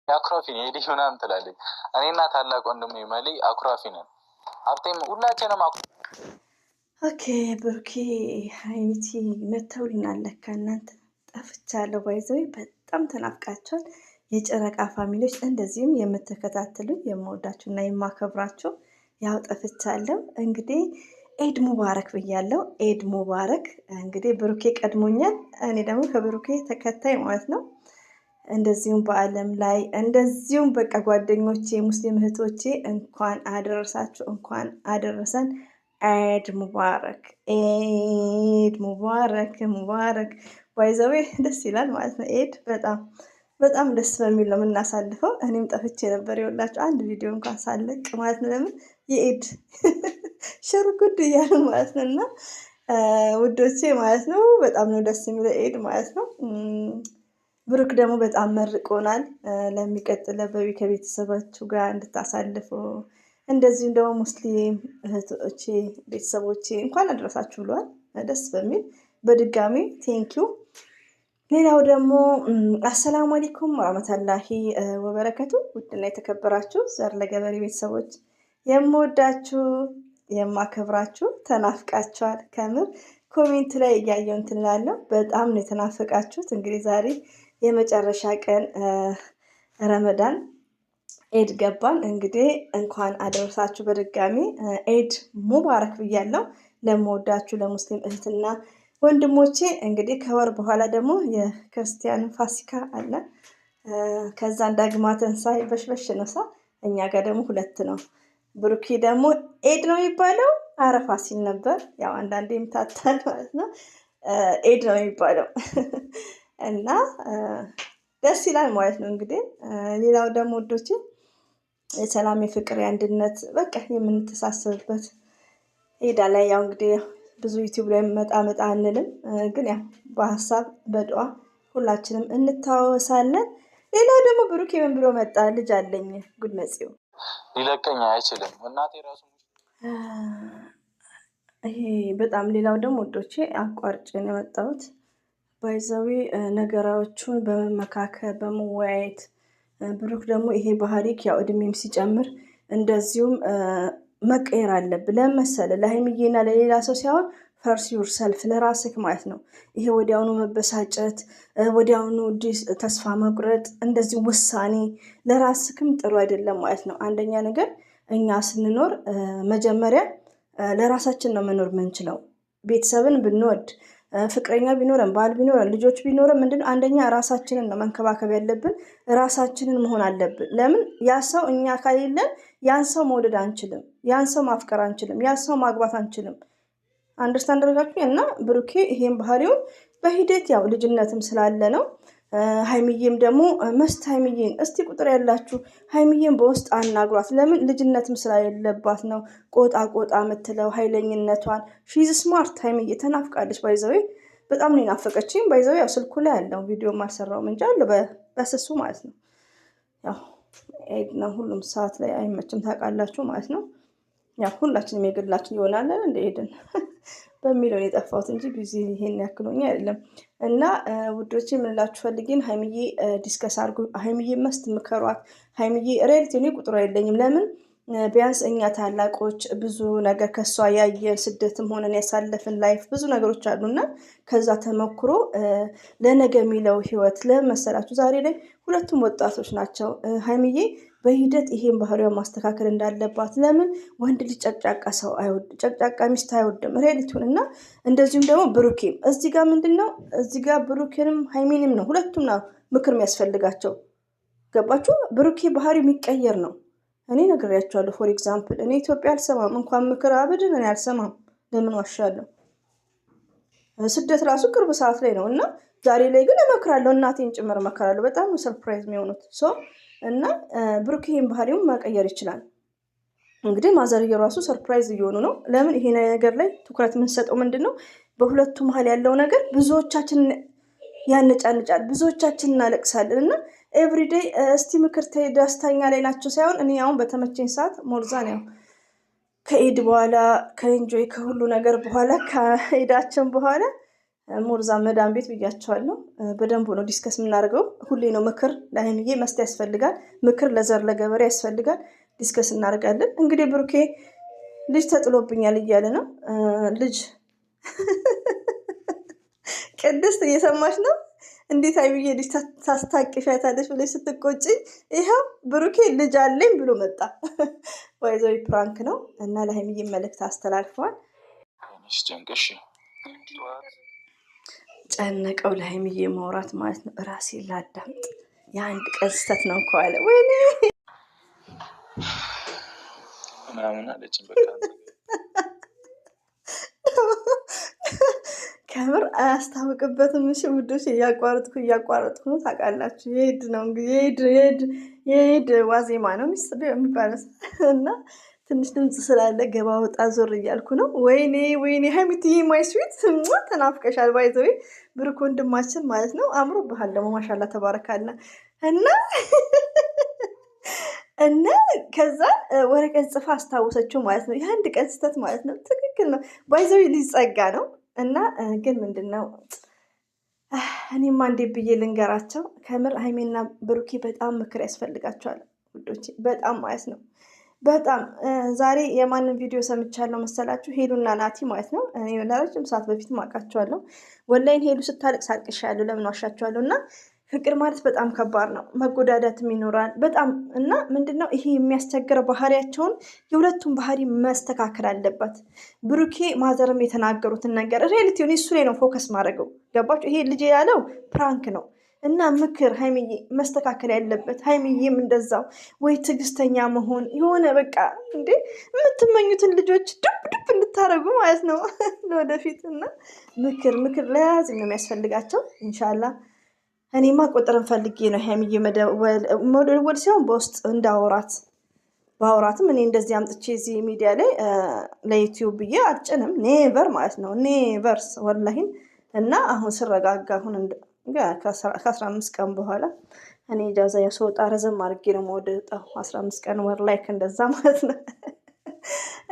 አኩራፊ ነኝ ኤዲ ምናምን ትላለች። እኔና ታላቅ ወንድሜ መሊ አኩራፊ ነን። ሀብቴም ሁላችንም ኦኬ ብሩኬ ሀይሚቲ መተውልናል። ለካ እናንተ ጠፍቻለሁ። ባይዘው በጣም ተናፍቃችኋል የጨረቃ ፋሚሊዎች፣ እንደዚህም የምትከታተሉኝ የምወዳችሁ እና የማከብራችሁ ያው ጠፍቻለሁ። እንግዲህ ኤድ ሙባረክ ብያለሁ። ኤድ ሙባረክ። እንግዲህ ብሩኬ ቀድሞኛል፣ እኔ ደግሞ ከብሩኬ ተከታይ ማለት ነው። እንደዚሁም በአለም ላይ እንደዚሁም በቃ ጓደኞቼ ሙስሊም እህቶቼ እንኳን አደረሳችሁ፣ እንኳን አደረሰን። ኤድ ሙባረክ፣ ኤድ ሙባረክ፣ ሙባረክ ባይዘዌ ደስ ይላል ማለት ነው። ኤድ በጣም ደስ በሚል ነው የምናሳልፈው። እኔም ጠፍቼ ነበር የወላችሁ አንድ ቪዲዮ እንኳን ሳለቅ ማለት ነው። ለምን የኤድ ሽርጉድ እያሉ ማለት ነው። እና ውዶቼ ማለት ነው በጣም ነው ደስ የሚለው ኤድ ማለት ነው። ብሩክ ደግሞ በጣም መርቆናል። ለሚቀጥለው ከቤተሰባችሁ ጋር እንድታሳልፉ፣ እንደዚሁም ደግሞ ሙስሊም እህቶቼ ቤተሰቦቼ እንኳን አደረሳችሁ ብለዋል። ደስ በሚል በድጋሚ ቴንኪዩ። ሌላው ደግሞ አሰላሙ አለይኩም ወራህመቱላሂ ወበረከቱ። ውድና የተከበራችሁ ዘር ለገበሬ ቤተሰቦች የምወዳችሁ የማከብራችሁ ተናፍቃችኋል። ከምር ኮሜንት ላይ እያየሁ እንትን እላለሁ። በጣም ነው የተናፈቃችሁት። እንግዲህ ዛሬ የመጨረሻ ቀን ረመዳን ኤድ ገባን። እንግዲህ እንኳን አደረሳችሁ በድጋሚ ኤድ ሙባረክ ብያለሁ። ለምወዳችሁ ለሙስሊም እህትና ወንድሞቼ እንግዲህ ከወር በኋላ ደግሞ የክርስቲያን ፋሲካ አለ። ከዛ ዳግማ ትንሣኤ በሽበሽ ነው። እኛ ጋር ደግሞ ሁለት ነው። ብሩኬ ደግሞ ኤድ ነው የሚባለው፣ አረፋ ሲል ነበር። ያው አንዳንዴ የምታታል ማለት ነው። ኤድ ነው የሚባለው እና ደስ ይላል ማለት ነው። እንግዲህ ሌላው ደግሞ ወዶች የሰላም የፍቅር የአንድነት በቃ የምንተሳሰብበት ሄዳ ላይ ያው እንግዲህ ብዙ ዩቲዩብ ላይ መጣ አንልም፣ ግን ያው በሀሳብ በዱዓ ሁላችንም እንታወሳለን። ሌላው ደግሞ ብሩክ ምን ብሎ መጣ? ልጅ አለኝ ጉድ መጽው ሊለቀኝ አይችልም እናቴ ራሱ ይሄ በጣም ሌላው ደግሞ ወዶቼ አቋርጬ ነው የመጣሁት። ባይዛዊ ነገራዎቹን በመመካከል በመወያየት ብሩክ ደግሞ ይሄ ባህሪክ ያው እድሜም ሲጨምር እንደዚሁም መቀየር አለብህ። ለመሰለ ለሀይሚዬና ለሌላ ሰው ሳይሆን ፈርስ ዩር ሰልፍ ለራስክ ማለት ነው። ይሄ ወዲያውኑ መበሳጨት፣ ወዲያውኑ ተስፋ መቁረጥ፣ እንደዚህ ውሳኔ ለራስክም ጥሩ አይደለም ማለት ነው። አንደኛ ነገር እኛ ስንኖር መጀመሪያ ለራሳችን ነው መኖር የምንችለው። ቤተሰብን ብንወድ ፍቅረኛ ቢኖረን ባል ቢኖረን ልጆች ቢኖረን ምንድን አንደኛ ራሳችንን ነው መንከባከብ ያለብን። ራሳችንን መሆን አለብን። ለምን ያ ሰው እኛ ከሌለን ያን ሰው መውደድ አንችልም፣ ያን ሰው ማፍቀር አንችልም፣ ያን ሰው ማግባት አንችልም። አንደርስታንድ አድርጋችሁ እና ብሩኬ ይሄን ባህሪውን በሂደት ያው ልጅነትም ስላለ ነው። ሀይሚዬም ደግሞ መስት ሀይሚዬን እስቲ ቁጥር ያላችሁ ሀይሚዬን በውስጥ አናግሯት። ለምን ልጅነትም ስላየለባት ነው ቆጣ የምትለው ኃይለኝነቷን። ሺዝ ስማርት ሀይሚዬ ተናፍቃለች። ባይዘዌ በጣም ነው ናፈቀችኝ። ባይዘዌ ያው ስልኩ ላይ ያለው ቪዲዮ አልሰራውም እንጂ አለ በስሱ ማለት ነው። ያው ኤድ ነው ሁሉም ሰዓት ላይ አይመችም ታውቃላችሁ ማለት ነው። ያው ሁላችንም የግላችን ይሆናል እንደ ኤድን በሚለው የጠፋሁት እንጂ ቢዚ ይሄን ያክሎኛ አይደለም። እና ውዶች የምንላችሁ ፈልጊን ሀይሚዬ ዲስከስ አድርጉ። ሀይሚዬ መስት ምከሯት። ሀይሚዬ ሬልቲ እኔ ቁጥሩ የለኝም። ለምን ቢያንስ እኛ ታላቆች ብዙ ነገር ከሷ ያየን ስደትም ሆነን ያሳለፍን ላይፍ ብዙ ነገሮች አሉና ከዛ ተመክሮ ለነገ የሚለው ህይወት ለመሰላችሁ ዛሬ ላይ ሁለቱም ወጣቶች ናቸው። ሀይሚዬ በሂደት ይሄን ባህሪዋን ማስተካከል እንዳለባት። ለምን ወንድ ልጅ ጨቅጫቃ ሰው አይወድም፣ ጨቅጫቃ ሚስት አይወድም። ሬሊቱን እና እንደዚሁም ደግሞ ብሩኬም እዚህ ጋር ምንድነው እዚህ ጋር ብሩኬንም ሀይሚንም ነው ሁለቱም ነው ምክር የሚያስፈልጋቸው። ገባችሁ? ብሩኬ ባህሪው የሚቀየር ነው። እኔ ነግሬያቸዋለሁ። ፎር ኤግዛምፕል እኔ ኢትዮጵያ አልሰማም እንኳን ምክር አብድን እኔ አልሰማም። ለምን ዋሻለሁ? ስደት ራሱ ቅርብ ሰዓት ላይ ነው እና ዛሬ ላይ ግን እመክራለሁ። እናቴን ጭምር እመክራለሁ። በጣም ነው ሰርፕራይዝ የሚሆኑት እና ብሩኬን ባህሪውን መቀየር ይችላል። እንግዲህ ማዘርዬ ራሱ ሰርፕራይዝ እየሆኑ ነው። ለምን ይሄ ነገር ላይ ትኩረት የምንሰጠው ምንድን ነው? በሁለቱ መሀል ያለው ነገር ብዙዎቻችን ያነጫንጫል፣ ብዙዎቻችን እናለቅሳለን እና ኤቭሪዴይ እስቲ ምክር ደስተኛ ላይ ናቸው ሳይሆን እኔ አሁን በተመቸኝ ሰዓት ሞርዛን ያው ከኢድ በኋላ ከኤንጆይ ከሁሉ ነገር በኋላ ከኢዳችን በኋላ ሞርዛ መዳን ቤት ብያቸዋለሁ። በደንብ ነው ዲስከስ የምናደርገው። ሁሌ ነው ምክር ለሀይሚዬ መስጠት ያስፈልጋል። ምክር ለዘር ለገበሬ ያስፈልጋል። ዲስከስ እናደርጋለን። እንግዲህ ብሩኬ ልጅ ተጥሎብኛል እያለ ነው። ልጅ ቅድስት እየሰማች ነው። እንዴት ሀይሚዬ ልጅ ታስታቅሻታለች ብለሽ ስትቆጭኝ፣ ይኸው ብሩኬ ልጅ አለኝ ብሎ መጣ። ወይዘዊ ፕራንክ ነው እና ለሀይሚዬ መልእክት አስተላልፈዋል። ጨነቀው ለሀይሚዬ ማውራት ማለት ነው። ራሴን ላዳምጥ የአንድ ቀን ስህተት ነው እንኳ አለ። ወይኔ ምናምን አለችኝ። በቃ ከምር አያስታውቅበትም። እሺ ውዶች፣ እያቋረጥኩ ነው ታውቃላችሁ። የሄድ ነው እንግዲህ የሄድ ዋዜማ ነው የሚባለው እና ትንሽ ድምፅ ስላለ ገባ ወጣ ዞር እያልኩ ነው። ወይኔ ሀይሚትዬ ማይስዊት ተናፍቀሻል። ባይዘዌ ብሩክ ወንድማችን ማለት ነው። አምሮብሃል ደግሞ ማሻላ ተባረካለ እና ከዛ ወረቀት ጽፋ አስታወሰችው ማለት ነው። የአንድ ቀን ስህተት ማለት ነው። ትክክል ነው። ባይዘዌ ሊጸጋ ነው እና ግን ምንድን ነው እኔማ እንዴት ብዬ ልንገራቸው። ከምር ሀይሜና ብሩኬ በጣም ምክር ያስፈልጋቸዋል ውዶቼ፣ በጣም ማለት ነው። በጣም ዛሬ የማንን ቪዲዮ ሰምቻለሁ መሰላችሁ? ሄሉና ናቲ ማለት ነው። እኔ ለረጅም ሰዓት በፊት ማውቃቸዋለሁ። ወላይን ሄሉ ስታልቅስ አልቅሻለሁ። ለምን ዋሻቸዋለሁ? እና ፍቅር ማለት በጣም ከባድ ነው። መጎዳዳትም ይኖራል በጣም እና ምንድነው ይሄ የሚያስቸግረው ባህሪያቸውን፣ የሁለቱም ባህሪ መስተካከል አለበት። ብሩኬ ማዘርም የተናገሩትን ነገር ሪያሊቲውን እሱ ላይ ነው ፎከስ ማድረገው። ገባችሁ? ይሄ ልጅ ያለው ፕራንክ ነው እና ምክር ሀይሚዬ መስተካከል ያለበት። ሀይሚዬም እንደዛው ወይ ትዕግስተኛ መሆን የሆነ በቃ እንዴ የምትመኙትን ልጆች ዱብ እንድታረጉ ማለት ነው ለወደፊት። እና ምክር ለያዝ ነው የሚያስፈልጋቸው። ኢንሻላ እኔማ ቁጥርን ፈልጌ ነው ሀይሚዬ መደወል ሲሆን በውስጥ ባወራትም እኔ እንደዚህ አምጥቼ እዚህ ሚዲያ ላይ ለዩቲዩብ ብዬ አልጭንም። ኔቨር ማለት ነው ኔቨርስ ወላሂን። እና አሁን ስረጋጋ አሁን ከ15 ቀን በኋላ እኔ ጃዛ ያስወጣ ረዘም አድርጌ ነው የምወጣው። 15 ቀን ወር ላይክ እንደዛ ማለት ነው።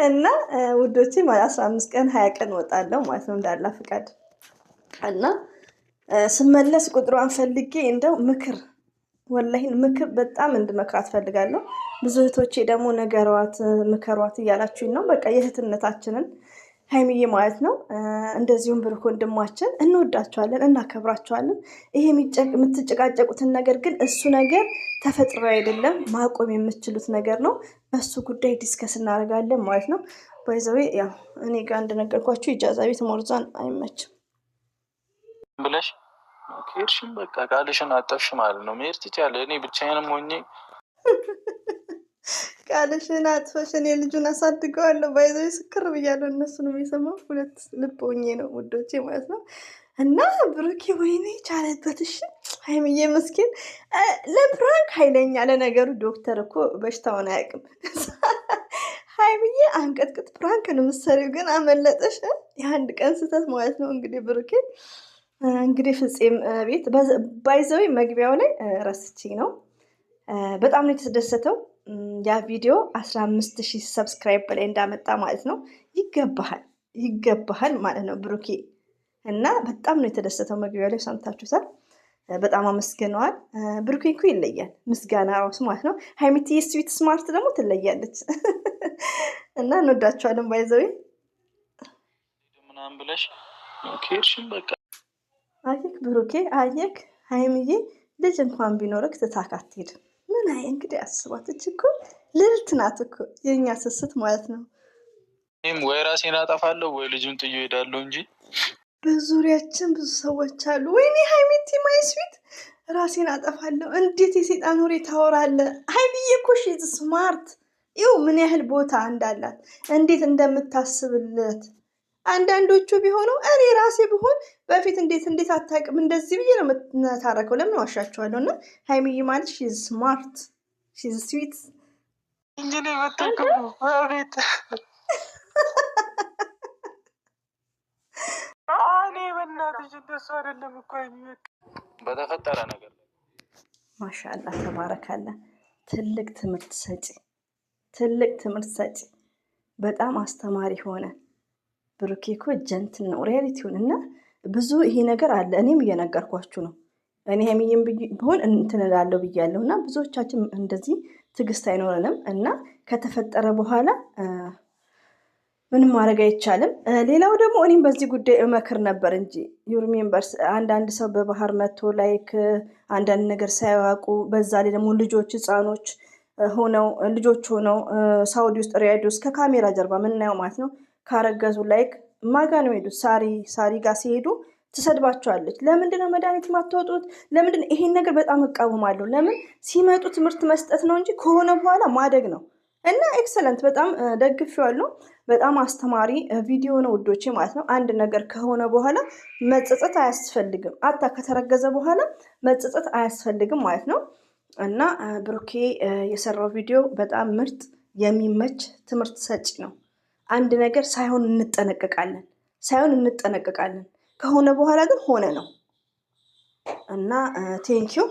እና ውዶቼ 15 ቀን 20 ቀን ወጣለሁ ማለት ነው እንዳላ ፍቃድ። እና ስመለስ ቁጥሯን ፈልጌ እንደው ወላሂን ምክር በጣም እንድመክራት ፈልጋለሁ። ብዙ እህቶቼ ደግሞ ምከሯት እያላችሁኝ ነው። በቃ የእህትነታችንን ሀይሚዬ ማለት ነው። እንደዚሁም ብሩክ ወንድማችን እንወዳቸዋለን፣ እናከብራቸዋለን። ይሄ የምትጨቃጨቁትን ነገር ግን እሱ ነገር ተፈጥሮ አይደለም፣ ማቆም የምትችሉት ነገር ነው። በሱ ጉዳይ ዲስከስ እናደርጋለን ማለት ነው። ባይዘዌ ያው እኔ ጋር እንደነገርኳችሁ ኢጃዛ ቤት ሞርዛን አይመችም ብለሽ ከሄድሽም በቃ ቃልሽን አጠፍሽ ማለት ነው። መሄድ ትችያለሽ። እኔ ብቻዬንም ሆኜ ቃልሽን አጥፈሽ እኔ ልጁን አሳድገዋለሁ። ባይዘ ስክር ብያለሁ። እነሱንም የሰማው ሁለት ልብ ሆኜ ነው ውዶቼ ማለት ነው። እና ብሩኬ ወይኔ ቻለበት። እሺ ሀይሚዬ መስኪን ለፕራንክ ኃይለኛ። ለነገሩ ዶክተር እኮ በሽታውን አያውቅም። ሀይሚዬ አንቀጥቅጥ ፕራንክ ነው የምትሰሪው፣ ግን አመለጠሽ። የአንድ ቀን ስህተት ማለት ነው። እንግዲህ ብሩኬ እንግዲህ ፍፄም ቤት ባይዘዊ መግቢያው ላይ ረስቼ ነው። በጣም ነው የተደሰተው። ያ ቪዲዮ 15,000 ሰብስክራይብ በላይ እንዳመጣ ማለት ነው። ይገባሃል ማለት ነው ብሩኬ። እና በጣም ነው የተደሰተው። መግቢያው ላይ ሰምታችሁታል። በጣም አመስግነዋል። ብሩኬ እኮ ይለያል፣ ምስጋና ራሱ ማለት ነው። ሀይሚቲ ስዊት ስማርት ደግሞ ትለያለች። እና እንወዳቸዋለን። ባይዘዊ ምናምን ብለሽ ኬርሽን በቃ አየክ ብሩኬ፣ አየክ ሀይሚዬ፣ ልጅ እንኳን ቢኖርክ ትታክ አትሄድም። ምን እንግዲህ አስባት። እኮ ልዕልት ናት እኮ የእኛ ስስት ማለት ነው። ይህም ወይ ራሴን አጠፋለሁ ወይ ልጁን ጥዬ እሄዳለሁ እንጂ በዙሪያችን ብዙ ሰዎች አሉ። ወይኔ ሀይሚቲ ማይስዊት ራሴን አጠፋለሁ። እንዴት የሴጣን ወሬ ታወራለህ? ሀይሚዬ እኮ ሺዝ ስማርት። ይኸው ምን ያህል ቦታ እንዳላት እንዴት እንደምታስብለት። አንዳንዶቹ ቢሆኑ እኔ ራሴ ብሆን በፊት እንዴት አታውቅም እንደዚህ ብዬ ነው የምታረከው። ለምን ዋሻቸዋለሁ? እና ሀይሚዬ ማለት ሺዝ ስማርት ሺዝ ስዊት እንጂ ነው የመጠቀሙ ቤት እኔ በእናትሽ እንደሱ አይደለም እኮ በተፈጠረ ነገር ማሻአላ ተባረካለ። ትልቅ ትምህርት ሰጪ በጣም አስተማሪ ሆነ። ብሩኬ እኮ ጀንትን ነው ሪያሊቲውን። እና ብዙ ይሄ ነገር አለ። እኔም እየነገርኳችሁ ነው። እኔ ሀይሚዬም ቢሆን እንትን እላለሁ ብያለሁ እና ብዙዎቻችን እንደዚህ ትዕግስት አይኖረንም እና ከተፈጠረ በኋላ ምንም ማድረግ አይቻልም። ሌላው ደግሞ እኔም በዚህ ጉዳይ እመክር ነበር እንጂ ዩሪሜምበርስ አንዳንድ ሰው በባህር መጥቶ ላይክ አንዳንድ ነገር ሳያውቁ በዛ ላይ ደግሞ ህፃኖች ሆነው ሳውዲ ውስጥ ሪያድ ውስጥ ከካሜራ ጀርባ ምናየው ማለት ነው ካረገዙ ላይክ ማጋ ነው ሄዱት ሳሪ ጋር ሲሄዱ ትሰድባቸዋለች። ለምንድነው መድኃኒት ማትወጡት? ለምንድነው? ይሄን ነገር በጣም እቃወማለሁ። ለምን ሲመጡ ትምህርት መስጠት ነው እንጂ ከሆነ በኋላ ማደግ ነው። እና ኤክሰለንት በጣም ደግፌዋለሁ። በጣም አስተማሪ ቪዲዮ ነው ውዶቼ ማለት ነው። አንድ ነገር ከሆነ በኋላ መጸጸት አያስፈልግም። አታ ከተረገዘ በኋላ መጸጸት አያስፈልግም ማለት ነው። እና ብሩኬ የሰራው ቪዲዮ በጣም ምርጥ የሚመች ትምህርት ሰጪ ነው። አንድ ነገር ሳይሆን እንጠነቀቃለን ከሆነ በኋላ ግን ሆነ ነው። እና ቴንኪው